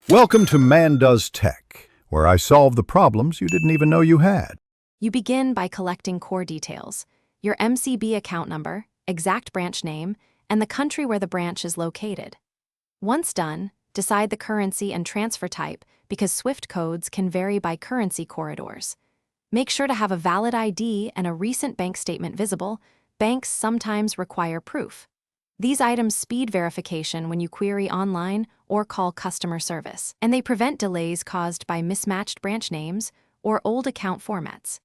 Welcome to Man Does Tech, where I solve the problems you didn't even know you had. You begin by collecting core details: your MCB account number, exact branch name, and the country where the branch is located. Once done, decide the currency and transfer type because SWIFT codes can vary by currency corridors. Make sure to have a valid ID and a recent bank statement visible. Banks sometimes require proof. These items speed verification when you query online or call customer service, and they prevent delays caused by mismatched branch names or old account formats.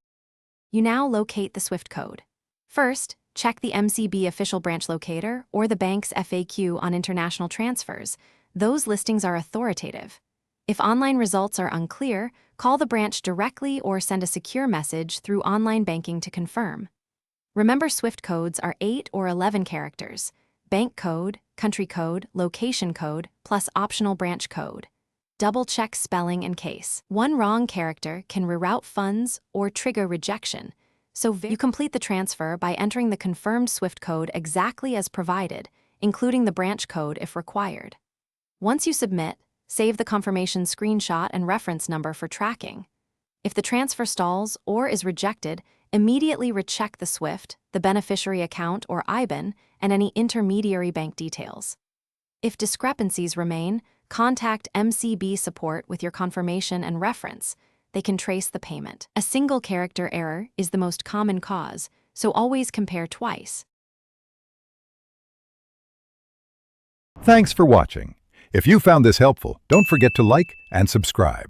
You now locate the SWIFT code. First, check the MCB official branch locator or the bank's FAQ on international transfers. Those listings are authoritative. If online results are unclear, call the branch directly or send a secure message through online banking to confirm. Remember, SWIFT codes are 8 or 11 characters: bank code, country code, location code, plus optional branch code. Double-check spelling in case one wrong character can reroute funds or trigger rejection, so you complete the transfer by entering the confirmed SWIFT code exactly as provided, including the branch code if required. Once you submit, save the confirmation screenshot and reference number for tracking. If the transfer stalls or is rejected, immediately recheck the SWIFT, the beneficiary account or IBAN, and any intermediary bank details. If discrepancies remain, contact MCB support with your confirmation and reference. They can trace the payment. A single character error is the most common cause, so always compare twice. Thanks for watching. If you found this helpful, don't forget to like and subscribe.